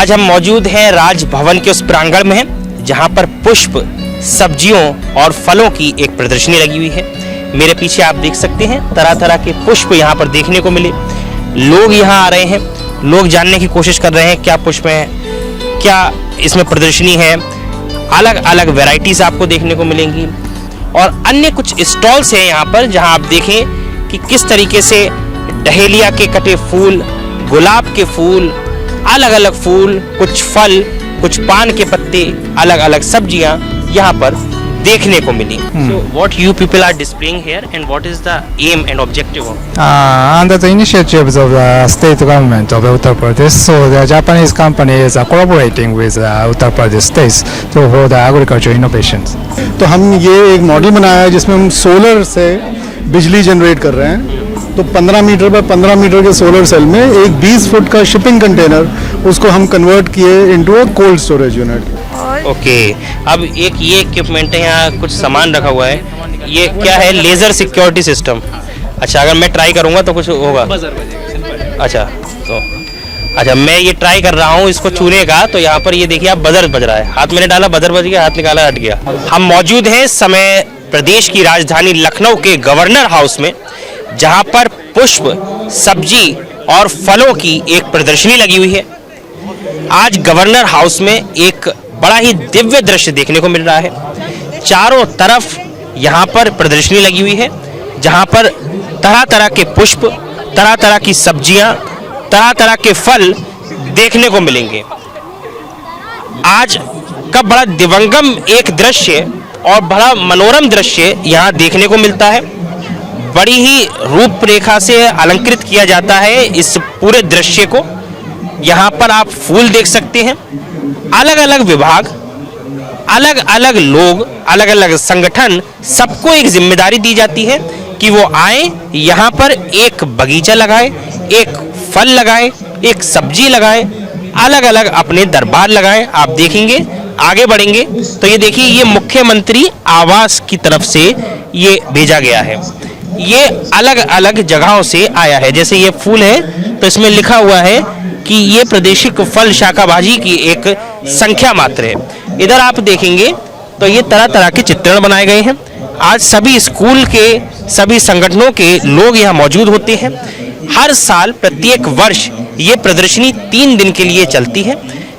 आज हम मौजूद हैं राजभवन के उस प्रांगण में हैं जहां पर पुष्प, सब्जियों और फलों की एक प्रदर्शनी लगी हुई है। मेरे पीछे आप देख सकते हैं तरह तरह के पुष्प यहां पर देखने को मिले। लोग यहां आ रहे हैं, लोग जानने की कोशिश कर रहे हैं क्या पुष्प है, क्या इसमें प्रदर्शनी है। अलग अलग वैरायटीज आपको देखने को मिलेंगी और अन्य कुछ स्टॉल्स हैं यहाँ पर जहाँ आप देखें कि किस तरीके से डहेलिया के कटे फूल, गुलाब के फूल, अलग अलग फूल, कुछ फल, कुछ पान के पत्ते, अलग अलग सब्जियां यहाँ पर देखने को मिली। So what you people are displaying here and what is the aim and objective of? Under the initiatives of the state government of Uttar Pradesh, so the Japanese company is collaborating with Uttar Pradesh states to for the agriculture innovations. तो हम ये एक model बनाया है जिसमें हम solar से बिजली जनरेट कर रहे हैं। तो 15 मीटर बाय 15 मीटर के सोलर सेल में एक 20 फुट का शिपिंग कंटेनर, उसको हम कन्वर्ट किए into a cold storage unit. Okay, अब एक ये इक्विपमेंट है, यहाँ कुछ सामान रखा हुआ है। ये क्या है? Laser security system. अच्छा, अगर मैं ट्राई करूँगा तो कुछ होगा? अच्छा, मैं ये ट्राई कर रहा हूँ इसको छूने का, तो यहाँ पर ये देखिए आप बजर बज रहा है। हाथ मैंने डाला, बजर बज गया, हाथ निकाला, हट गया। हम मौजूद हैं इस समय प्रदेश की राजधानी लखनऊ के गवर्नर हाउस में, जहाँ पर पुष्प, सब्जी और फलों की एक प्रदर्शनी लगी हुई है। आज गवर्नर हाउस में एक बड़ा ही दिव्य दृश्य देखने को मिल रहा है। चारों तरफ यहाँ पर प्रदर्शनी लगी हुई है जहाँ पर तरह तरह के पुष्प, तरह तरह की सब्जियाँ, तरह तरह के फल देखने को मिलेंगे। आज का बड़ा दिवंगम एक दृश्य और बड़ा मनोरम दृश्य यहाँ देखने को मिलता है। बड़ी ही रूपरेखा से अलंकृत किया जाता है इस पूरे दृश्य को। यहाँ पर आप फूल देख सकते हैं। अलग अलग विभाग, अलग अलग लोग, अलग अलग संगठन, सबको एक जिम्मेदारी दी जाती है कि वो आए यहाँ पर एक बगीचा लगाए, एक फल लगाए, एक सब्जी लगाए, अलग अलग अपने दरबार लगाए। आप देखेंगे, आगे बढ़ेंगे तो ये देखिए, ये मुख्यमंत्री आवास की तरफ से ये भेजा गया है। ये अलग अलग जगहों से आया है। जैसे ये फूल है तो इसमें लिखा हुआ है कि ये प्रादेशिक फल शाकाभाजी की एक संख्या मात्र है। इधर आप देखेंगे तो ये तरह तरह के चित्रण बनाए गए हैं। आज सभी स्कूल के, सभी संगठनों के लोग यहाँ मौजूद होते हैं। हर साल प्रत्येक वर्ष ये प्रदर्शनी 3 दिन के लिए चलती है,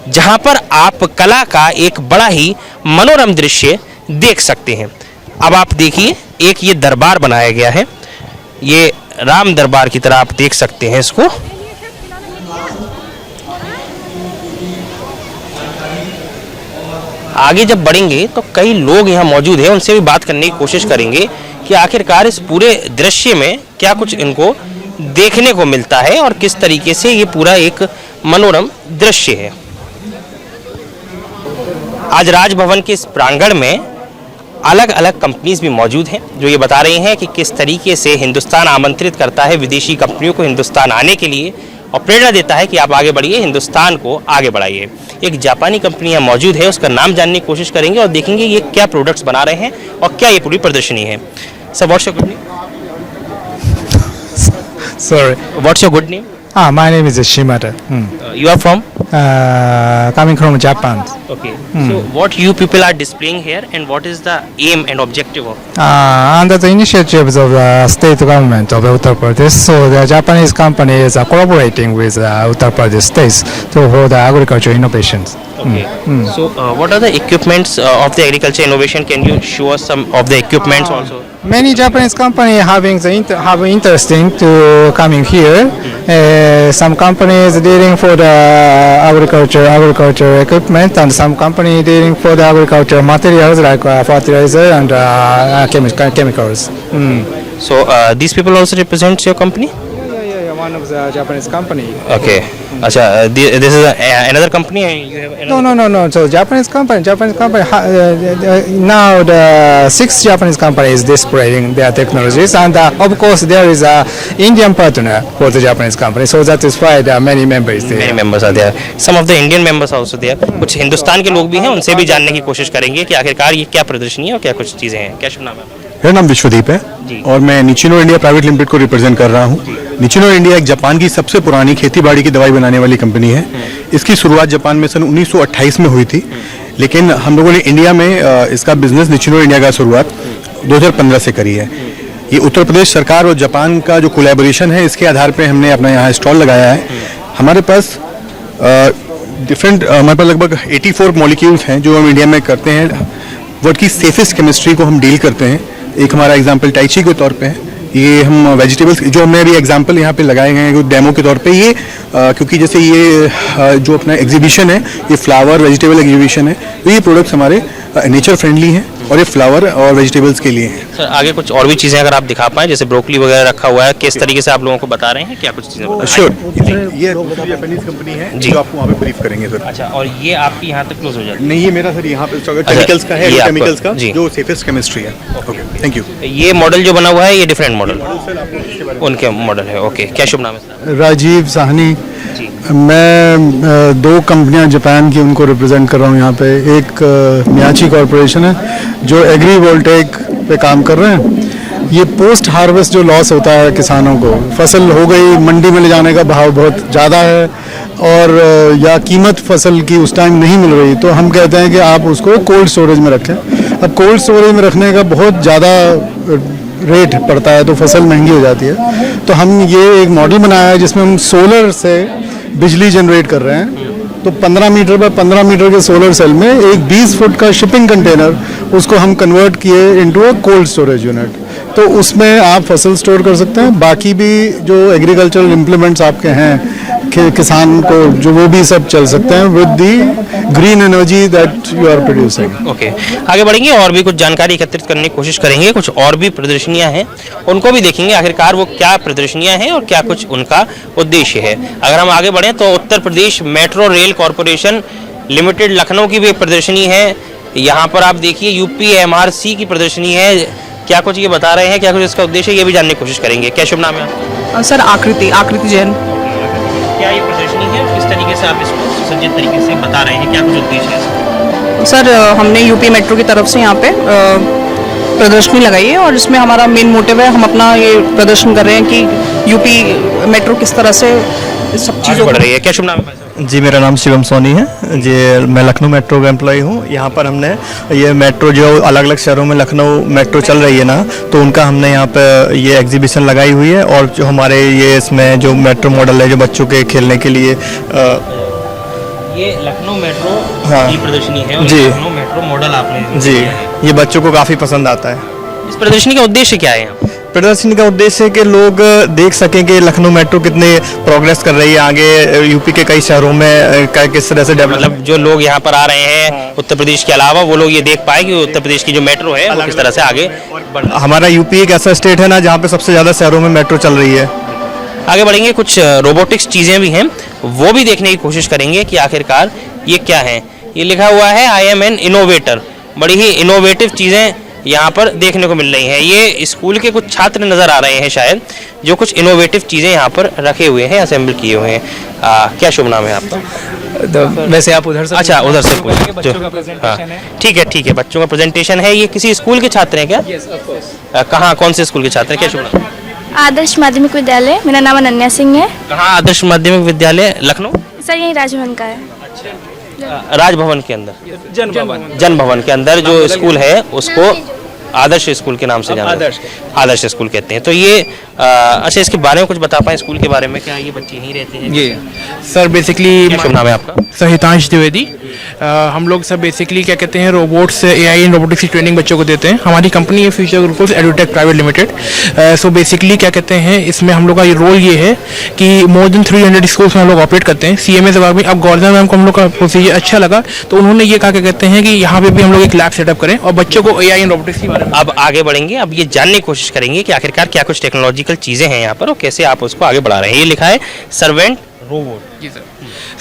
जहाँ पर आप कला का एक बड़ा ही मनोरम दृश्य देख सकते हैं। अब आप देखिए, एक ये दरबार बनाया गया है। ये राम दरबार की तरह आप देख सकते हैं इसको। आगे जब बढ़ेंगे तो कई लोग यहाँ मौजूद हैं, उनसे भी बात करने की कोशिश करेंगे कि आखिरकार इस पूरे दृश्य में क्या कुछ इनको देखने को मिलता है और किस तरीके से ये पूरा एक मनोरम दृश्य है। आज राजभवन के इस प्रांगण में अलग अलग कंपनीज भी मौजूद हैं जो ये बता रही हैं कि किस तरीके से हिंदुस्तान आमंत्रित करता है विदेशी कंपनियों को हिंदुस्तान आने के लिए और प्रेरणा देता है कि आप आगे बढ़िए, हिंदुस्तान को आगे बढ़ाइए। एक जापानी कंपनी यहाँ मौजूद है, उसका नाम जानने की कोशिश करेंगे और देखेंगे ये क्या प्रोडक्ट्स बना रहे हैं और क्या ये पूरी प्रदर्शनी है। Sir, what's your good name? Sorry. What's your good name? My name is Shimada. You are from? Coming from Japan. Okay. So what you people are displaying here and what is the aim and objective of? Under the initiatives of the state government of Uttar Pradesh, so the Japanese company is collaborating with Uttar Pradesh states to for the agriculture innovations. Okay. So what are the equipments of the agriculture innovation? Can you show us some of the equipments also? Many Japanese companies have interest in to coming here. Some companies dealing for the agriculture equipment, and some company dealing for the agriculture materials like fertilizer and chemicals. So these people also represent your company? Yeah, one of the Japanese company. Okay. Acha, this is another company. You have another? No. So Japanese company. Now the 6 Japanese companies displaying their technologies, and of course there is a Indian partner for the Japanese company. So that is why there are many members there. Many members are there. Some of the Indian members also there. कुछ हिंदुस्तान के लोग भी हैं, उनसे भी जानने की कोशिश करेंगे कि आखिरकार ये क्या प्रदर्शनी है और क्या कुछ चीजें हैं। क्या शुभ नाम है? मेरा नाम विश्वदीप है और मैं निचिनो इंडिया प्राइवेट लिमिटेड को रिप्रेजेंट कर रहा हूँ। निचिनो इंडिया एक जापान की सबसे पुरानी खेती बाड़ी की दवाई बनाने वाली कंपनी है। इसकी शुरुआत जापान में सन 1928 में हुई थी, लेकिन हम लोगों ने इंडिया में इसका बिजनेस निचिनो इंडिया का शुरुआत 2015 से करी है। ये उत्तर प्रदेश सरकार और जापान का जो कोलैबोरेशन है, इसके आधार पे हमने अपना यहाँ स्टॉल लगाया है। हमारे पास हमारे पास लगभग 84 मॉलिक्यूल्स हैं जो हम इंडिया में करते हैं। वर्ल्ड की सेफेस्ट केमिस्ट्री को हम डील करते हैं। एक हमारा एग्जांपल टाइची के तौर पे है। ये हम वेजिटेबल्स जो हमने अभी एग्जांपल यहाँ पे लगाए गए हैं डेमो के तौर पे, ये क्योंकि जैसे ये जो अपना एग्जीबिशन है, ये फ्लावर वेजिटेबल एग्जीबिशन है, तो ये प्रोडक्ट्स हमारे नेचर फ्रेंडली हैं और ये फ्लावर और वेजिटेबल्स के लिए हैं। सर आगे कुछ और भी चीज़ें अगर आप दिखा पाएं, जैसे ब्रोकली वगैरह रखा हुआ है, किस तरीके से आप लोगों को बता रहे हैं, क्या कुछ चीज़ें बता श्योर, ये जापानीज कंपनी है जो आपको वहाँ पे ब्रीफ करेंगे सर। अच्छा, और ये आपकी यहाँ तक क्लोज हो जाती नहीं, ये मेरा सर यहाँ पे केमिकल्स का है, ये आपका- केमिकल्स का जी। जो सेफेस्ट केमिस्ट्री है। Okay, thank you. है। ये मॉडल जो बना हुआ है ये डिफरेंट मॉडल उनके मॉडल है। ओके, क्या शुभ नाम है सर? राजीव साहनी। जी। मैं दो कंपनियां जापान की उनको रिप्रेजेंट कर रहा हूं यहाँ पे। एक मियाची कॉरपोरेशन है जो एग्री वोल्टेक पे काम कर रहे हैं। ये पोस्ट हार्वेस्ट जो लॉस होता है किसानों को, फसल हो गई, मंडी में ले जाने का भाव बहुत ज़्यादा है और या कीमत फसल की उस टाइम नहीं मिल रही, तो हम कहते हैं कि आप उसको कोल्ड स्टोरेज में रखें। अब कोल्ड स्टोरेज में रखने का बहुत ज़्यादा रेट पड़ता है, तो फसल महंगी हो जाती है। तो हम ये एक मॉडल बनाया है जिसमें हम सोलर से बिजली जनरेट कर रहे हैं। तो 15 मीटर बाय 15 मीटर के सोलर सेल में एक 20 फुट का शिपिंग कंटेनर, उसको हम कन्वर्ट किए into a cold storage unit. तो उसमें आप फसल स्टोर कर सकते हैं। बाकी भी जो एग्रीकल्चरल इम्प्लीमेंट्स आपके हैं किसान को, जो वो भी सब चल सकते हैं with the green energy that you are producing. Okay, आगे बढ़ेंगे और भी कुछ जानकारी एकत्रित करने की कोशिश करेंगे। कुछ और भी प्रदर्शनियां हैं, उनको भी देखेंगे आखिरकार वो क्या प्रदर्शनियां हैं और क्या कुछ उनका उद्देश्य है। अगर हम आगे बढ़ें तो Uttar Pradesh metro rail corporation limited Lucknow की भी एक प्रदर्शनी है। यहाँ पर आप देखिए UPMRC की प्रदर्शनी है। क्या कुछ ये बता रहे हैं, क्या कुछ इसका उद्देश्य है, ये भी जानने की कोशिश करेंगे। क्या शुभ नाम है आपका? सर आकृति जैन। क्या ये प्रदर्शनी है, किस तरीके से आप इसको सुसज्जित तरीके से बता रहे हैं, क्या कुछ उद्देश्य है इसका? सर हमने यूपी मेट्रो की तरफ से यहाँ पे प्रदर्शनी लगाई है और इसमें हमारा मेन मोटिव है, हम अपना ये प्रदर्शन कर रहे हैं कि यूपी मेट्रो किस तरह से सब चीज़ों बढ़ रही है। क्या शुभ नाम है? जी, मेरा नाम शिवम सोनी है जी। मैं लखनऊ मेट्रो का एम्प्लॉय हूँ। यहाँ पर हमने ये मेट्रो जो अलग अलग शहरों में लखनऊ मेट्रो चल रही है ना, तो उनका हमने यहाँ पे ये एग्जीबिशन लगाई हुई है। और जो हमारे ये इसमें जो मेट्रो मॉडल है जो बच्चों के खेलने के लिए ये लखनऊ मेट्रो हाँ। की प्रदर्शनी है और जी। लखनऊ मेट्रो मॉडल आपने जी, ये बच्चों को काफ़ी पसंद आता है। इस प्रदर्शनी का उद्देश्य क्या है यहाँ? प्रदर्शनी का उद्देश्य है कि लोग देख सकें कि लखनऊ मेट्रो कितने प्रोग्रेस कर रही है आगे यूपी के कई शहरों में किस तरह से डेवलप। मतलब जो लोग यहाँ पर आ रहे हैं उत्तर प्रदेश के अलावा, वो लोग ये देख पाए कि उत्तर प्रदेश की जो मेट्रो है वो किस तरह से आगे बढ़। हमारा यूपी एक ऐसा स्टेट है ना जहाँ पे सबसे ज़्यादा शहरों में मेट्रो चल रही है। आगे बढ़ेंगे, कुछ रोबोटिक्स चीज़ें भी हैं, वो भी देखने की कोशिश करेंगे कि आखिरकार ये क्या है। ये लिखा हुआ है आई एम एन इनोवेटर। बड़ी ही इनोवेटिव चीज़ें यहाँ पर देखने को मिल रही हैं। ये स्कूल के कुछ छात्र नज़र आ रहे हैं शायद, जो कुछ इनोवेटिव चीज़ें यहाँ पर रखे हुए हैं, असेंबल किए हुए हैं। क्या शुभ नाम है आपका? वैसे आप उधर से अच्छा, उधर से पूछें। बच्चों का presentation है। ठीक है, बच्चों का प्रेजेंटेशन है। ये किसी स्कूल के छात्र हैं क्या? Yes, of course. कहाँ, कौन से स्कूल के छात्र हैं? क्या शुभ नाम? आदर्श माध्यमिक विद्यालय, मेरा नाम अनन्या सिंह है। कहाँ? आदर्श माध्यमिक विद्यालय लखनऊ, सर यही राजभवन का है। राजभवन के अंदर, जन भवन के अंदर जो स्कूल है उसको आदर्श स्कूल के नाम से जाना आदर्श आदर्श स्कूल कहते हैं। तो ये अच्छा, इसके बारे में कुछ बता पाएं स्कूल के बारे में? क्या ये बच्चे यहीं रहते हैं? ये सर बेसिकली क्या शुभ नाम है आपका? सहितांश द्विवेदी। हम लोग सब बेसिकली क्या कहते हैं, रोबोट्स AI एंड रोबोटिक्स की ट्रेनिंग बच्चों को देते हैं। हमारी कंपनी है future group edutech private limited. So basically क्या कहते हैं, इसमें हम लोग का ये रोल ये है कि मोर देन 300 स्कूल्स में हम लोग ऑपरेट करते हैं CMS विभाग में। अब गौरजा मैम को हम लोग का प्रोसीजर अच्छा लगा, तो उन्होंने ये कहा क्या कहते हैं कि यहाँ पे भी हम लोग एक लैब सेटअप करें और बच्चों को AI एंड रोबोटिक्स के बारे में। अब आगे बढ़ेंगे, अब ये जानने की कोशिश करेंगे कि आखिरकार क्या कुछ टेक्नोलॉजिकल चीज़ें हैं यहाँ पर और कैसे आप उसको आगे बढ़ा रहे हैं। ये लिखा है सर्वेंट रोबोट। जी सर।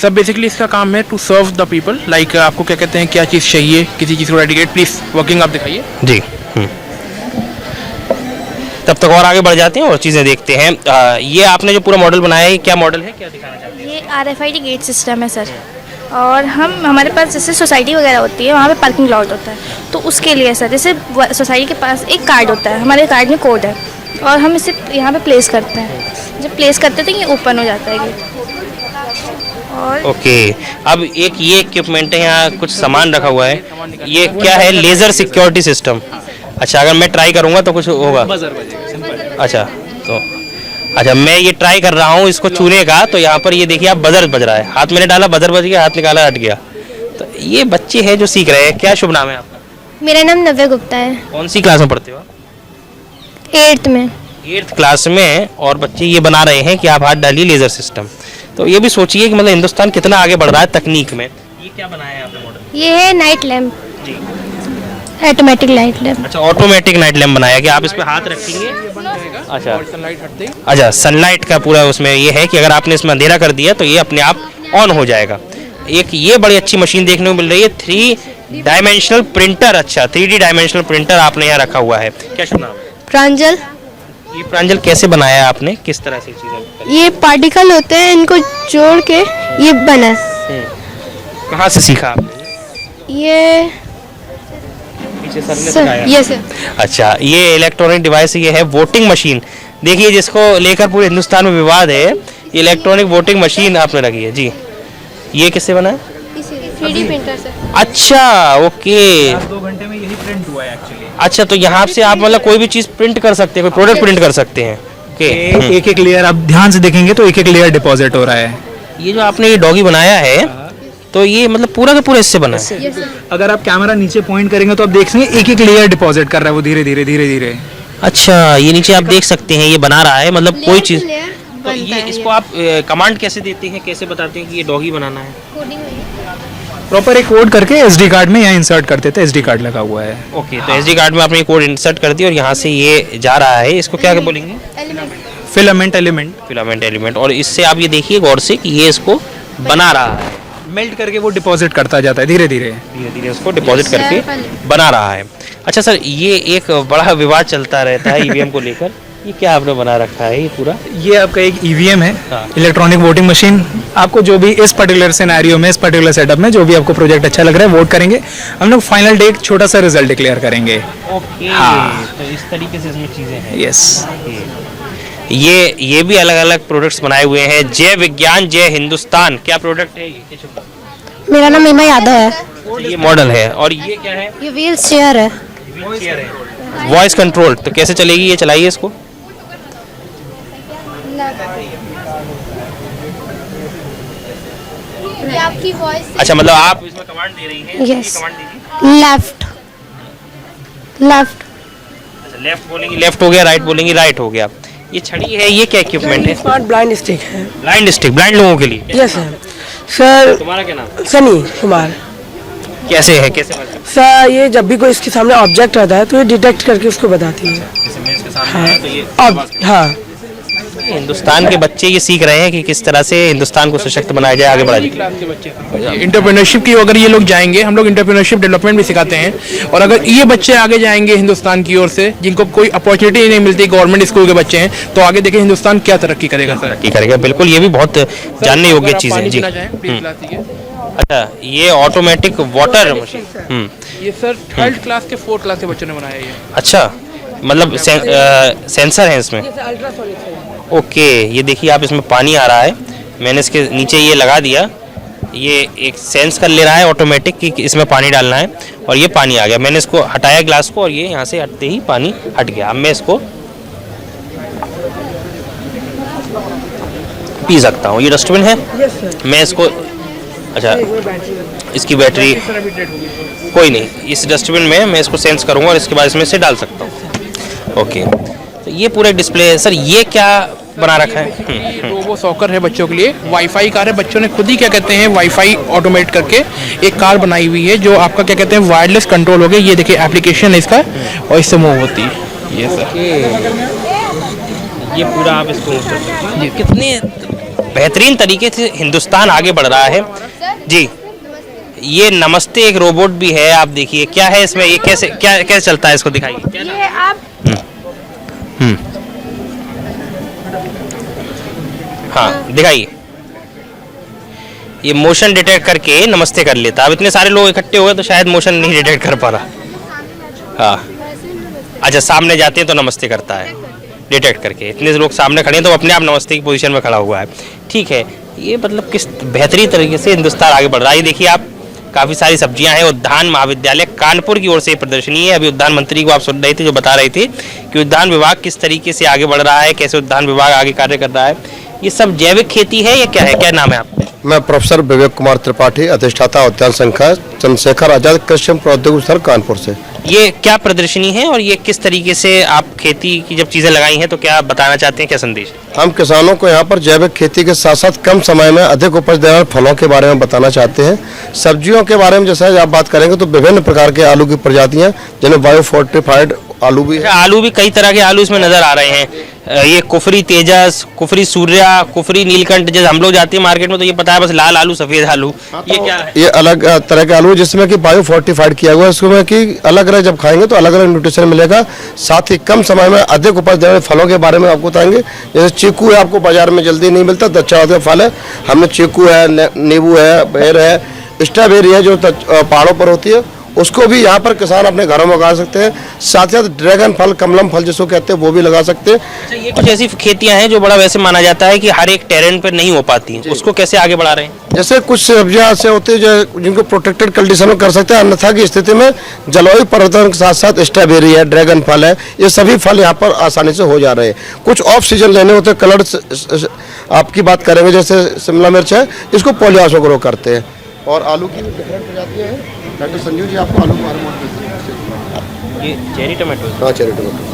सर बेसिकली इसका काम है to serve the people. Like आपको क्या कहते हैं, क्या चीज़ चाहिए, किसी चीज़ को डेडिकेट, प्लीज़ वर्किंग आप दिखाइए। जी। तब तक और आगे बढ़ जाते हैं और चीज़ें देखते हैं। ये आपने जो पूरा मॉडल बनाया है, क्या मॉडल है, क्या दिखाना चाहते हैं? ये RFID गेट सिस्टम है सर। और हमारे पास जैसे सोसाइटी वगैरह होती है, वहाँ पे पार्किंग लॉट होता है, तो उसके लिए सर जैसे सोसाइटी के पास एक कार्ड होता है, हमारे कार्ड में कोड है और हम इसे यहाँ पे प्लेस करते हैं। जब प्लेस करते थे ये ओपन हो जाता है गेट। और ओके, अब एक ये इक्विपमेंट है, यहाँ कुछ सामान रखा हुआ है, ये क्या है? Laser security system. अच्छा, अगर मैं ट्राई करूँगा तो कुछ होगा? अच्छा, तो अच्छा मैं ये ट्राई कर रहा हूँ इसको छूने का, तो यहाँ पर ये देखिए आप बजर बज रहा है, हाथ मैंने डाला बजर बज गया, हाथ निकाला हट गया। तो ये बच्चे हैं जो सीख रहे हैं। क्या शुभ नाम है आपका? मेरा नाम नव्या गुप्ता है, कौन सी क्लास में पढ़ते हो? 8th में। 8th क्लास में, और बच्चे ये बना रहे हैं कि आप हाथ डालिए लेजर सिस्टम। तो ये भी सोचिए कि मतलब हिंदुस्तान कितना आगे बढ़ रहा है तकनीक में। ये क्या बनाया है आपने मॉडल? ये है नाइट लैम्प, जी, ऑटोमेटिक नाइट लैम्प। अच्छा ऑटोमेटिक नाइट लैम्प बनाया कि आप इस पे हाथ रखेंगे। अच्छा, सनलाइट हटते ही अच्छा सनलाइट का पूरा उसमें ये है कि अगर आपने इसमें अंधेरा कर दिया तो ये अपने आप ऑन हो जाएगा। एक ये बड़ी अच्छी मशीन देखने को मिल रही है, 3 डायमेंशनल प्रिंटर। अच्छा, 3D डायमेंशनल प्रिंटर आपने यहाँ रखा हुआ है। क्या शुभ नाम है? प्रांजल। ये प्रांजल कैसे बनाया है आपने, किस तरह से चीज़ें? ये पार्टिकल होते हैं, इनको जोड़ के ये बना। कहाँ से सीखा आपने? ये पीछे सर ने सिखाया? ये सर। अच्छा, ये इलेक्ट्रॉनिक डिवाइस ये है वोटिंग मशीन। देखिए जिसको लेकर पूरे हिंदुस्तान में विवाद है, ये इलेक्ट्रॉनिक वोटिंग मशीन आपने रखी है जी। ये किससे बना है? 3D प्रिंटर से। अच्छा, ओके। 2 घंटे में यही प्रिंट हुआ है एक्चुअली। अच्छा, तो यहाँ से आप मतलब कोई भी चीज़ प्रिंट कर सकते हैं, कोई प्रोडक्ट प्रिंट कर सकते हैं। ओके, एक एक लेयर आप ध्यान से देखेंगे तो एक एक लेयर डिपॉजिट हो रहा है। ये जो आपने ये डॉगी बनाया है, तो ये मतलब पूरा का पूरा इससे बना है? अगर आप कैमरा नीचे पॉइंट करेंगे तो आप देख सकेंगे एक एक लेयर डिपॉजिट कर रहा है वो धीरे धीरे धीरे धीरे। अच्छा, ये नीचे आप देख सकते हैं, ये बना रहा है मतलब कोई चीज़। तो ये इसको आप कमांड कैसे देते हैं, कैसे बताते हैं कि ये डॉगी बनाना है? प्रॉपर एक कोड करके SD कार्ड में यहाँ इंसर्ट कर देते हैं, SD कार्ड लगा हुआ है। ओके, तो SD कार्ड में आपने ये कोड इंसर्ट कर दिया और यहाँ से ये जा रहा है। इसको क्या बोलेंगे? Filament element. Filament element. और इससे आप ये देखिए गौर से कि ये इसको बना रहा है, मेल्ट करके वो डिपॉजिट करता जाता है धीरे धीरे। धीरे धीरे उसको डिपॉजिट करके बना रहा है। अच्छा सर, ये एक बड़ा विवाद चलता रहता है EVM को लेकर, ये क्या आपने बना रखा है ये पूरा? ये आपका एक EVM है, हाँ। Electronic voting machine. आपको जो भी इस पर्टिकुलर सिनेरियो में, इस पर्टिकुलर सेटअप में जो भी आपको प्रोजेक्ट अच्छा लग रहा है वोट करेंगे, हम लोग फाइनल डे एक छोटा सा रिजल्ट डिक्लेयर करेंगे। ओके, हाँ। तो इस तरीके से इसमें चीज़ें हैं। यस। ये भी अलग अलग प्रोडक्ट्स बनाए हुए हैं। जय विज्ञान जय हिंदुस्तान, क्या प्रोडक्ट है ये? मेरा नाम मीमा यादव है। ये मॉडल है। और ये क्या है? ये व्हील चेयर है। Voice control. तो कैसे चलेगी ये? चलाइए इसको। ये आपकी वॉइस। अच्छा, मतलब आप इसमें कमांड दे रही हैं? Yes. कमांड दीजिए। Left left. अच्छा, लेफ्ट बोलेंगी लेफ्ट हो गया, राइट बोलेंगी राइट हो गया। ये छड़ी है, ये क्या इक्विपमेंट है? स्मार्ट ब्लाइंड स्टिक है। ब्लाइंड स्टिक, ब्लाइंड लोगों के लिए। Yes sir. सर तुम्हारा क्या नाम? सनी कुमार। कैसे है, कैसे बनता है? सर ये जब भी कोई इसके सामने ऑब्जेक्ट आता है तो ये डिटेक्ट करके उसको बताती है। जैसे मैं इसके सामने आया तो ये हाँ, हिंदुस्तान के बच्चे ये सीख रहे हैं कि किस तरह से हिंदुस्तान को सशक्त बनाया जाए, आगे बढ़ाया जाए। क्लास के बच्चे इंटरप्रेन्योरशिप की अगर ये लोग जाएंगे, हम लोग इंटरप्रेन्योरशिप डेवलपमेंट भी सिखाते हैं। और अगर ये बच्चे आगे जाएंगे हिंदुस्तान की ओर से, जिनको कोई अपॉर्चुनिटी नहीं मिलती, गवर्नमेंट स्कूल के बच्चे हैं, तो आगे देखिए हिंदुस्तान क्या तरक्की करेगा सर। तरक्की करेगा, बिल्कुल। ये भी बहुत जानने योग्य चीज़ है जी। अच्छा, ये ऑटोमेटिक वाटर मशीन। ये सर 3rd क्लास के 4th क्लास के बच्चों ने बनाया ये। अच्छा, मतलब सेंसर है इसमें? ओके, ये देखिए आप, इसमें पानी आ रहा है, मैंने इसके नीचे ये लगा दिया, ये एक सेंस कर ले रहा है ऑटोमेटिक कि इसमें पानी डालना है, और ये पानी आ गया। मैंने इसको हटाया ग्लास को, और ये यहाँ से हटते ही पानी हट गया। अब मैं इसको पी सकता हूँ। ये डस्टबिन है, मैं इसको, अच्छा इसकी बैटरी कोई नहीं, इस डस्टबिन में मैं इसको सेंस करूँगा और इसके बाद इसमें से डाल सकता हूँ। ओके, तो ये पूरा डिस्प्ले है। सर ये क्या बना रखा है? रोबो सॉकर है बच्चों के लिए, वाईफाई कार है। बच्चों ने खुद ही क्या कहते हैं वाईफाई ऑटोमेट करके एक कार बनाई हुई है, जो आपका क्या कहते हैं वायरलेस कंट्रोल हो गया। ये देखिए एप्लीकेशन है इसका, और इससे मूव होती है। ये सर ये पूरा आप इसको यूज कर सकते हैं। ये कितने बेहतरीन तरीके से हिंदुस्तान आगे बढ़ रहा है जी। ये नमस्ते एक रोबोट भी है, आप देखिए क्या है इसमें, ये कैसे कैसे चलता है, इसको दिखाइए। ये आप हाँ दिखाइए। ये मोशन डिटेक्ट करके नमस्ते कर लेता। अब इतने सारे लोग इकट्ठे हो गए तो शायद मोशन नहीं डिटेक्ट कर पा रहा। हाँ, अच्छा सामने जाते हैं तो नमस्ते करता है। डिटेक्ट करके। इतने लोग सामने खड़े हैं तो अपने आप नमस्ते की पोजीशन में खड़ा हुआ है। ठीक है, ये मतलब किस बेहतरीन तरीके से हिंदुस्तान आगे बढ़ रहा है। ये देखिए आप, काफ़ी सारी सब्जियां हैं। उद्यान महाविद्यालय कानपुर की ओर से प्रदर्शनी है। अभी उद्यान मंत्री को आप सुन रहे थे जो बता रहे थे कि उद्यान विभाग किस तरीके से आगे बढ़ रहा है, कैसे उद्यान विभाग आगे कार्य कर रहा है। ये सब जैविक खेती है या क्या है, क्या नाम है आपका? मैं प्रोफेसर विवेक कुमार त्रिपाठी, अधिष्ठाता उद्यान संख्या चंद्रशेखर आजाद कृषि प्रौद्योगिकी संस्थान कानपुर से। ये क्या प्रदर्शनी है और ये किस तरीके से आप खेती की जब चीज़ें लगाई हैं तो क्या बताना चाहते हैं, क्या संदेश? हम किसानों को यहाँ पर जैविक खेती के साथ साथ कम समय में अधिक उपज देने वाले फलों के बारे में बताना चाहते हैं। सब्जियों के बारे में जैसे आप बात करेंगे तो विभिन्न प्रकार के आलू की प्रजातियाँ, जिन्हें बायो फोर्टिफाइड आलू भी है। आलू भी कई तरह के आलू इसमें नजर आ रहे हैं। ये कुफरी तेजस, कुफरी सूर्या, कुफरी नीलकंठ। जैसे हम लोग जाते हैं मार्केट में तो ये पता है बस लाल आलू, सफेद आलू। ये क्या है? ये अलग तरह के आलू है जिसमें कि बायो फोर्टिफाइड किया हुआ है। इसमें कि अलग अलग जब खाएंगे तो अलग अलग न्यूट्रिशन मिलेगा। साथ ही कम समय में अधिक उपज देने वाले फलों के बारे में आपको बताएंगे। जैसे चीकू है, आपको बाजार में जल्दी नहीं मिलता, दक्षिणावर्ती फल है। हमने चीकू है, नींबू है, बेर है, स्ट्रॉबेरी है जो पहाड़ों पर होती है, उसको भी यहाँ पर किसान अपने घरों में उगा सकते हैं। साथ ही साथ ड्रैगन फल, कमलम फल जिसको कहते हैं वो भी लगा सकते हैं। अच्छा, ये कुछ ऐसी खेतियां हैं जो बड़ा वैसे माना जाता है कि हर एक टेरेन पर नहीं हो पाती, उसको कैसे आगे बढ़ा रहे हैं? जैसे कुछ सब्जियां ऐसे होती है जो जिनको प्रोटेक्टेड कंडीशन में कर सकते हैं, अन्यथा की स्थिति में जलवायु परिवर्तन के साथ साथ स्ट्रॉबेरी है, ड्रैगन फल है, ये सभी फल यहाँ पर आसानी से हो जा रहे हैं। कुछ ऑफ सीजन लेने होते हैं, कलर्ड आपकी बात करेंगे जैसे शिमला मिर्च है, इसको पॉलीहाउस में ग्रो करते हैं। और आलू की भी डिफरेंट प्रजातियाँ हैं। डॉक्टर संजीव जी आपको आलू के बारे में ये चेरी टमाटो। हाँ, चेरी टमाटो।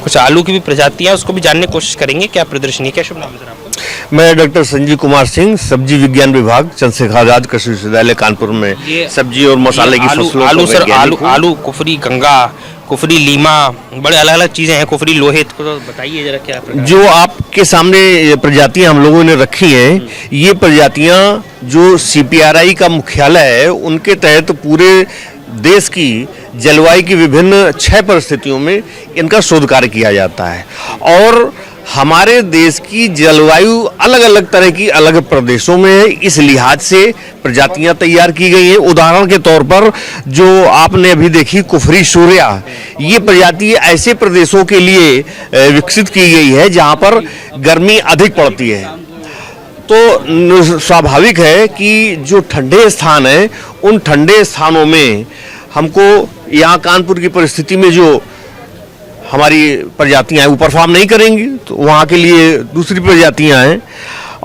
कुछ आलू की भी प्रजातियां, उसको भी जानने की कोशिश करेंगे। क्या प्रदर्शनी, क्या शुभ नाम है सर आपका? मैं डॉक्टर संजीव कुमार सिंह, सब्जी विज्ञान विभाग, चंद्रशेखर आजाद कृषि विश्वविद्यालय कानपुर में सब्जी और मसाले की फसलों आलू सर, आलू कुफरी गंगा, कुफरी लीमा, बड़े अलग अलग चीजें हैं। कुफरी लोहित को तो बताइए जरा क्या प्रकार? जो आपके सामने प्रजातियां हम लोगों ने रखी हैं, ये प्रजातियां जो CPRI का मुख्यालय है उनके तहत पूरे देश की जलवायु की विभिन्न 6 परिस्थितियों में इनका शोध कार्य किया जाता है। और हमारे देश की जलवायु अलग अलग तरह की अलग प्रदेशों में है, इस लिहाज से प्रजातियां तैयार की गई हैं। उदाहरण के तौर पर जो आपने अभी देखी कुफरी सूर्या, ये प्रजाति ऐसे प्रदेशों के लिए विकसित की गई है जहां पर गर्मी अधिक पड़ती है। तो स्वाभाविक है कि जो ठंडे स्थान है उन ठंडे स्थानों में हमको यहाँ कानपुर की परिस्थिति में जो हमारी प्रजातियां हैं वो परफॉर्म नहीं करेंगी, तो वहाँ के लिए दूसरी प्रजातियां हैं।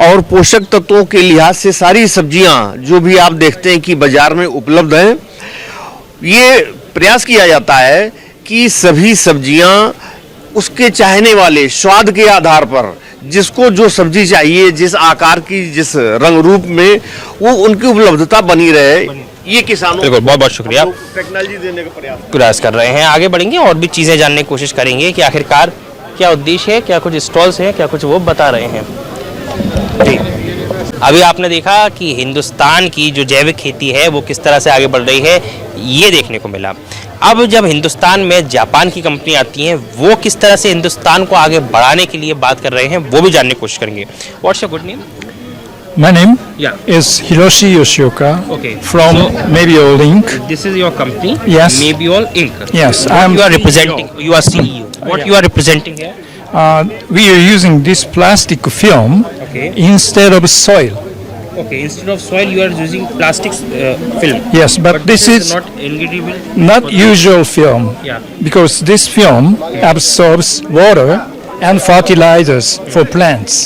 और पोषक तत्वों के लिहाज से सारी सब्जियां जो भी आप देखते हैं कि बाजार में उपलब्ध हैं, ये प्रयास किया जाता है कि सभी सब्जियां उसके चाहने वाले स्वाद के आधार पर जिसको जो सब्जी चाहिए, जिस आकार की, जिस रंग रूप में, वो उनकी उपलब्धता बनी रहे। ये किसानों बिल्कुल, बहुत बहुत शुक्रिया। टेक्नोलॉजी देने का प्रयास कर रहे हैं। आगे बढ़ेंगे और भी चीज़ें जानने की कोशिश करेंगे कि आखिरकार क्या उद्देश्य है, क्या कुछ स्टॉल्स हैं, क्या कुछ वो बता रहे हैं। जी, अभी आपने देखा कि हिंदुस्तान की जो जैविक खेती है वो किस तरह से आगे बढ़ रही है, ये देखने को मिला। अब जब हिंदुस्तान में जापान की कंपनी आती हैं, वो किस तरह से हिंदुस्तान को आगे बढ़ाने के लिए बात कर रहे हैं, वो भी जानने की कोशिश करेंगे। What's your good name? My name Yeah. is Hiroshi Yoshioka Okay. from Mabiol Inc. This is your company? Yes. Mabiol Inc. Yes, What I'm you are CEO. representing? You are CEO. What you are representing here? We are using this plastic film Okay. instead of soil. Okay. Instead of soil, you are using plastic film. Yes, but this is not ingredient. not usual film Yeah. because this film absorbs water and fertilizers for plants.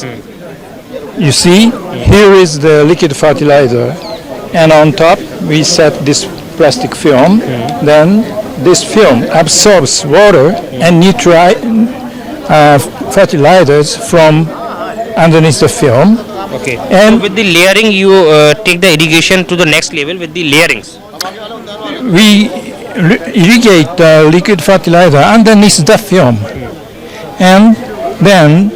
You see, here is the liquid fertilizer, and on top we set this plastic film. Then this film absorbs water and fertilizers from underneath the film. Okay. And so with the layering, you take the irrigation to the next level with the layerings. we irrigate the liquid fertilizer underneath the film, and then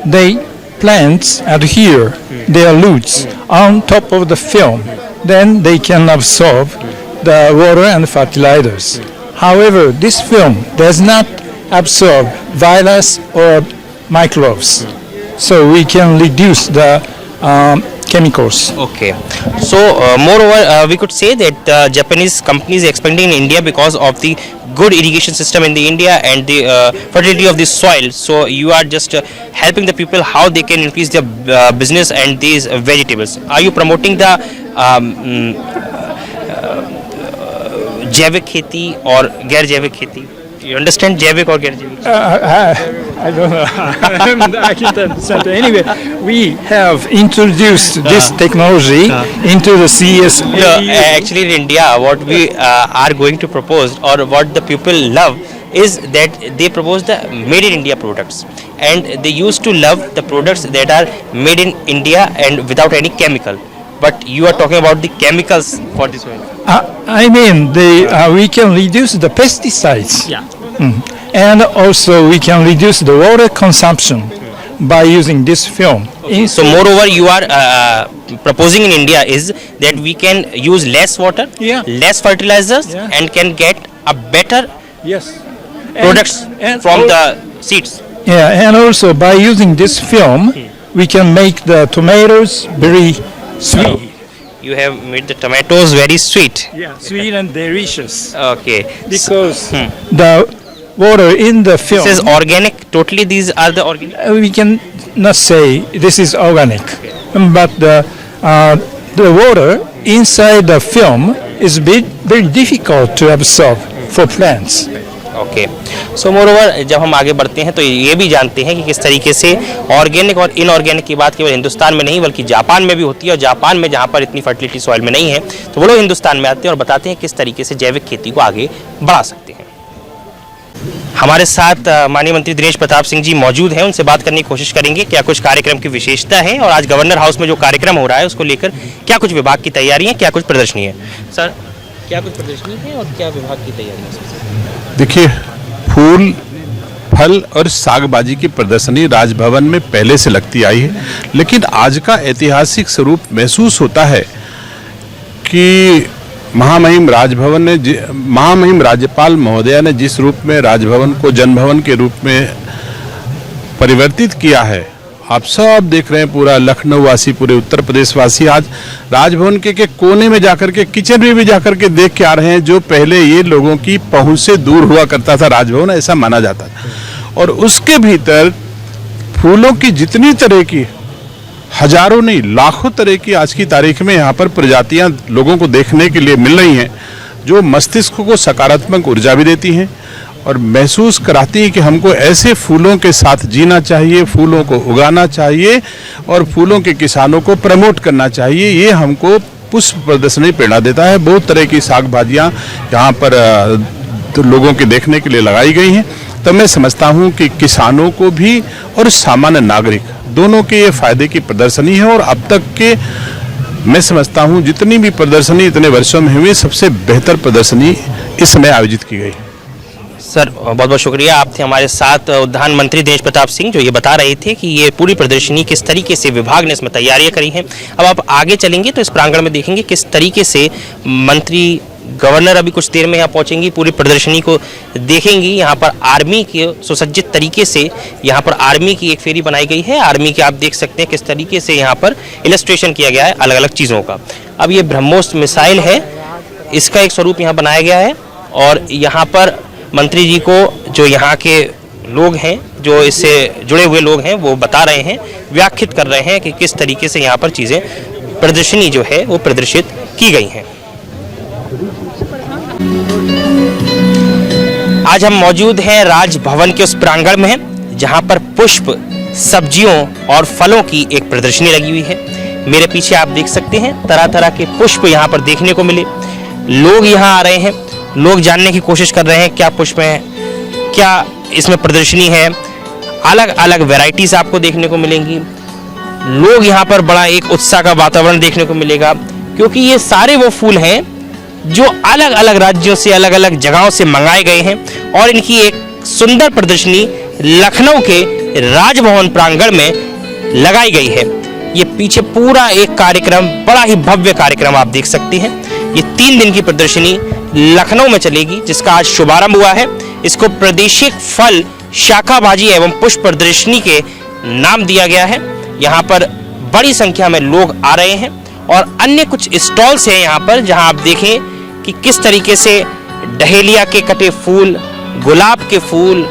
plants adhere their roots on top of the film. Then they can absorb the water and fertilizers. However, this film does not absorb virus or microbes, so we can reduce the chemicals. Okay. So moreover, we could say that Japanese companies expanding in India because of the good irrigation system in the India and the fertility of the soil. So you are just helping the people how they can increase their business and these vegetables. Are you promoting the जैविक खेती और गैर जैविक खेती? You understand जैविक और गैर जैविक? I don't know. I can't understand. Anyway, we have introduced this technology into the CES. Actually, in India, what we are going to propose, or what the people love, is that they propose the made in India products, and they used to love the products that are made in India and without any chemical. But you are talking about the chemicals for this oil. I mean, we can reduce the pesticides. Yeah. And also we can reduce the water consumption by using this film. So moreover, you are proposing in India is that we can use less water, less fertilizers, and can get a better products from the seeds. Yeah, and also by using this film, we can make the tomatoes very sweet. You have made the tomatoes very sweet. Yeah, sweet and delicious. Okay. Because the water in the film. This is organic. Totally, these are the organic. We can not say this is organic, but the water inside the film is very difficult to absorb for plants. Okay so moreover जब हम आगे बढ़ते हैं तो ये भी जानते हैं कि किस तरीके से ऑर्गेनिक और इनऑर्गेनिक की बात केवल हिंदुस्तान में नहीं बल्कि जापान में भी होती है, और जापान में जहाँ पर इतनी फर्टिलिटी सॉइल में नहीं है तो वो लोग हिंदुस्तान में आते हैं और बताते हैं किस तरीके से जैविक खेती को आगे बढ़ा सकते हैं। हमारे साथ माननीय मंत्री दिनेश प्रताप सिंह जी मौजूद हैं, उनसे बात करने की कोशिश करेंगे क्या कुछ कार्यक्रम की विशेषता है और आज गवर्नर हाउस में जो कार्यक्रम हो रहा है उसको लेकर क्या कुछ विभाग की तैयारी है, क्या कुछ प्रदर्शनी है। सर, क्या कुछ प्रदर्शनी है और क्या विभाग की तैयारी है? देखिए, फूल फल और सागबाजी की प्रदर्शनी राजभवन में पहले से लगती आई है, लेकिन आज का ऐतिहासिक स्वरूप महसूस होता है कि महामहिम राज्यपाल महोदया ने जिस रूप में राजभवन को जनभवन के रूप में परिवर्तित किया है, आप सब देख रहे हैं, पूरा लखनऊ वासी, पूरे उत्तर प्रदेश वासी आज राजभवन के कोने में जाकर के, किचन में भी जाकर के देख के आ रहे हैं। जो पहले ये लोगों की पहुंच से दूर हुआ करता था राजभवन, ऐसा माना जाता था, और उसके भीतर फूलों की जितनी तरह की, हजारों नहीं लाखों तरह की आज की तारीख में यहाँ पर प्रजातियाँ लोगों को देखने के लिए मिल रही हैं, जो मस्तिष्क को सकारात्मक ऊर्जा भी देती हैं और महसूस कराती है कि हमको ऐसे फूलों के साथ जीना चाहिए, फूलों को उगाना चाहिए और फूलों के किसानों को प्रमोट करना चाहिए। ये हमको पुष्प प्रदर्शनी प्रेरणा देता है। बहुत तरह की साग भाजियाँ यहाँ पर तो लोगों के देखने के लिए लगाई गई हैं। तो मैं समझता हूँ कि किसानों को भी और सामान्य नागरिक दोनों के ये फायदे की प्रदर्शनी है, और अब तक के मैं समझता हूँ जितनी भी प्रदर्शनी इतने वर्षों में हुई, सबसे बेहतर प्रदर्शनी इस समय आयोजित की गई। सर, बहुत बहुत शुक्रिया। आप थे हमारे साथ उद्यान मंत्री दिनेश प्रताप सिंह, जो ये बता रहे थे कि ये पूरी प्रदर्शनी किस तरीके से विभाग ने इसमें तैयारियां करी हैं। अब आप आगे चलेंगे तो इस प्रांगण में देखेंगे किस तरीके से मंत्री, गवर्नर अभी कुछ देर में यहाँ पहुंचेंगी, पूरी प्रदर्शनी को देखेंगी। यहाँ पर आर्मी के सुसज्जित तरीके से यहाँ पर आर्मी की एक फेरी बनाई गई है। आर्मी के आप देख सकते हैं किस तरीके से यहाँ पर इलस्ट्रेशन किया गया है अलग अलग चीज़ों का। अब ये ब्रह्मोस मिसाइल है, इसका एक स्वरूप यहाँ बनाया गया है, और यहाँ पर मंत्री जी को जो यहाँ के लोग हैं, जो इससे जुड़े हुए लोग हैं, वो बता रहे हैं, व्याख्यात कर रहे हैं कि किस तरीके से यहाँ पर चीज़ें, प्रदर्शनी जो है वो प्रदर्शित की गई हैं। आज हम मौजूद हैं राजभवन के उस प्रांगण में जहाँ पर पुष्प, सब्जियों और फलों की एक प्रदर्शनी लगी हुई है। मेरे पीछे आप देख सकते हैं तरह तरह के पुष्प यहाँ पर देखने को मिले। लोग यहाँ आ रहे हैं, लोग जानने की कोशिश कर रहे हैं क्या पुष्प हैं, क्या इसमें प्रदर्शनी है। अलग अलग वैरायटीज आपको देखने को मिलेंगी। लोग यहाँ पर बड़ा एक उत्साह का वातावरण देखने को मिलेगा, क्योंकि ये सारे वो फूल हैं जो अलग अलग राज्यों से, अलग अलग जगहों से मंगाए गए हैं, और इनकी एक सुंदर प्रदर्शनी लखनऊ के राजभवन प्रांगण में लगाई गई है। ये पीछे पूरा एक कार्यक्रम, बड़ा ही भव्य कार्यक्रम आप देख सकते हैं। ये 3 दिन की प्रदर्शनी लखनऊ में चलेगी, जिसका आज शुभारंभ हुआ है। इसको प्रादेशिक फल, शाखा भाजी एवं पुष्प प्रदर्शनी के नाम दिया गया है। यहाँ पर बड़ी संख्या में लोग आ रहे हैं, और अन्य कुछ स्टॉल्स हैं यहाँ पर, जहाँ आप देखें कि किस तरीके से डहेलिया के कटे फूल, गुलाब के फूल,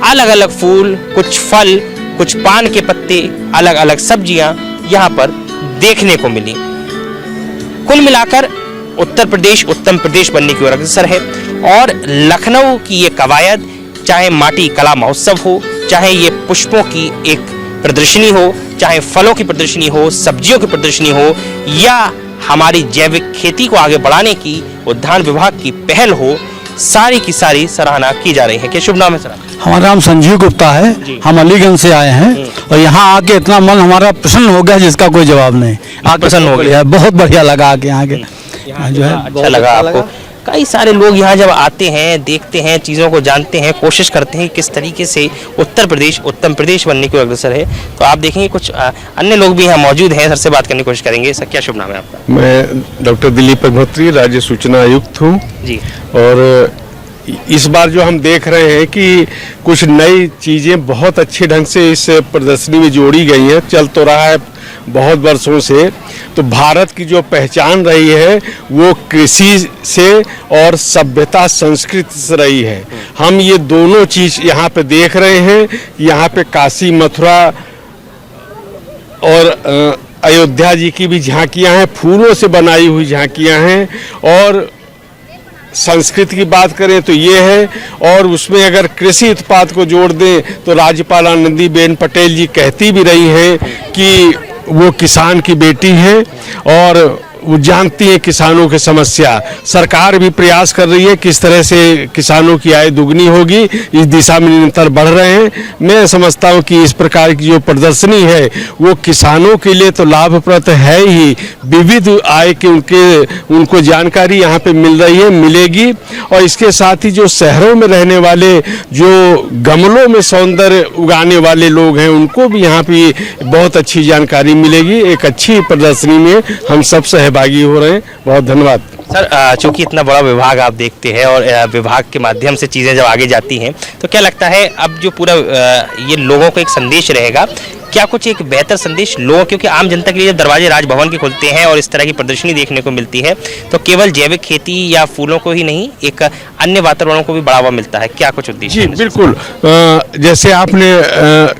अलग अलग फूल, कुछ फल, कुछ पान के पत्ते, अलग अलग सब्जियां यहाँ पर देखने को मिली। कुल मिलाकर उत्तर प्रदेश उत्तम प्रदेश बनने की ओर अग्रसर है और लखनऊ की ये कवायद, चाहे माटी कला महोत्सव हो, चाहे ये पुष्पों की एक प्रदर्शनी हो, चाहे फलों की प्रदर्शनी हो, सब्जियों की प्रदर्शनी हो, या हमारी जैविक खेती को आगे बढ़ाने की उद्यान विभाग की पहल हो, सारी की सारी सराहना की जा रही है। क्या शुभ नाम है सर? हमारा नाम संजीव गुप्ता है, हम अलीगंज से आए हैं और यहाँ आके इतना मन हमारा प्रसन्न हो गया जिसका कोई जवाब नहीं। आके प्रसन्न हो गया, बहुत बढ़िया लगा आके यहाँ के जो है अच्छा लगा आपको? कई सारे लोग यहाँ जब आते हैं, देखते हैं, चीज़ों को जानते हैं, कोशिश करते हैं किस तरीके से उत्तर प्रदेश उत्तम प्रदेश बनने की ओर अग्रसर है। तो आप देखेंगे कुछ अन्य लोग भी यहाँ मौजूद हैं, सर से बात करने की कोशिश करेंगे। सर क्या शुभ नाम है आपका? मैं डॉक्टर दिलीप अग्निहोत्री, राज्य सूचना आयुक्त हूँ जी। और इस बार जो हम देख रहे हैं कि कुछ नई चीज़ें बहुत अच्छे ढंग से इस प्रदर्शनी में जोड़ी गई हैं, चल तो रहा है बहुत वर्षों से। तो भारत की जो पहचान रही है वो कृषि से और सभ्यता संस्कृति से रही है। हम ये दोनों चीज़ यहाँ पे देख रहे हैं। यहाँ पे काशी मथुरा और अयोध्या जी की भी झांकियाँ हैं, फूलों से बनाई हुई झांकियाँ हैं। और संस्कृति की बात करें तो ये है, और उसमें अगर कृषि उत्पाद को जोड़ दें तो राज्यपाल आनंदीबेन पटेल जी कहती भी रही हैं कि वो किसान की बेटी है और वो जानती है किसानों की समस्या। सरकार भी प्रयास कर रही है किस तरह से किसानों की आय दुगनी होगी, इस दिशा में निरंतर बढ़ रहे हैं। मैं समझता हूँ कि इस प्रकार की जो प्रदर्शनी है वो किसानों के लिए तो लाभप्रद है ही, विविध आय के उनको जानकारी यहाँ पे मिल रही है, मिलेगी। और इसके साथ ही जो शहरों में रहने वाले, जो गमलों में सौंदर्य उगाने वाले लोग हैं, उनको भी यहाँ पे बहुत अच्छी जानकारी मिलेगी। एक अच्छी प्रदर्शनी में हम सब सहभागी हो रहे हैं। बहुत धन्यवाद सर। चूंकि इतना बड़ा विभाग आप देखते हैं और विभाग के माध्यम से चीज़ें जब आगे जाती हैं तो क्या लगता है अब जो पूरा ये लोगों को एक संदेश रहेगा, क्या कुछ एक बेहतर संदेश लोगों, क्योंकि आम जनता के लिए जब दरवाजे राजभवन के खुलते हैं और इस तरह की प्रदर्शनी देखने को मिलती है तो केवल जैविक खेती या फूलों को ही नहीं, एक अन्य वातावरण को भी बढ़ावा मिलता है। क्या कुछ उद्देश्य? जी बिल्कुल। जैसे आपने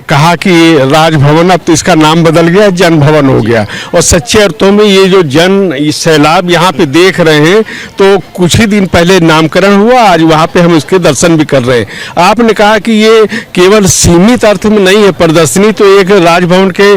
कहा कि राजभवन, अब तो इसका नाम बदल गया, जन भवन हो गया। और सच्चे अर्थों में ये जो सैलाब यहाँ पे देख रहे हैं तो कुछ ही दिन पहले नामकरण हुआ, आज वहाँ पे हम उसके दर्शन भी कर रहे हैं। आपने कहा कि ये केवल सीमित अर्थ में नहीं है प्रदर्शनी, तो एक राजभवन के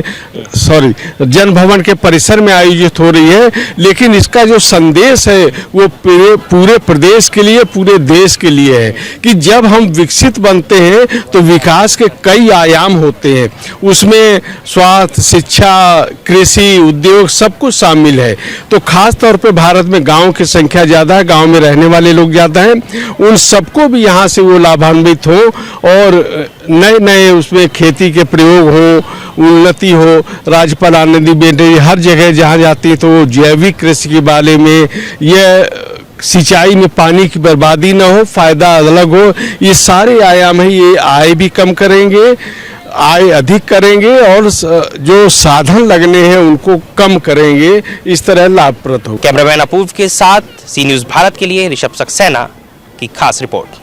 जन भवन के परिसर में आयोजित हो रही है, लेकिन इसका जो संदेश है वो पूरे प्रदेश के लिए, पूरे देश के लिए है कि जब हम विकसित बनते हैं तो विकास के कई आयाम होते हैं। उसमें स्वास्थ्य, शिक्षा, कृषि, उद्योग सब कुछ शामिल है। तो खास तौर पे भारत में गांव की संख्या ज़्यादा है, गांव में रहने वाले लोग ज़्यादा हैं, उन सबको भी यहाँ से वो लाभान्वित हो और नए नए उसमें खेती के प्रयोग हो, उन्नति हो। राज्यपाल आनंदीबेन हर जगह जहाँ जाती है तो वो जैविक कृषि के बारे में, यह सिंचाई में पानी की बर्बादी न हो, फायदा अलग हो, ये सारे आयाम है। ये आय भी कम करेंगे, आय अधिक करेंगे और जो साधन लगने हैं उनको कम करेंगे, इस तरह लाभप्रद हो। कैमरामैन अपूर्व के साथ सी न्यूज़ भारत के लिए ऋषभ सक्सेना की खास रिपोर्ट।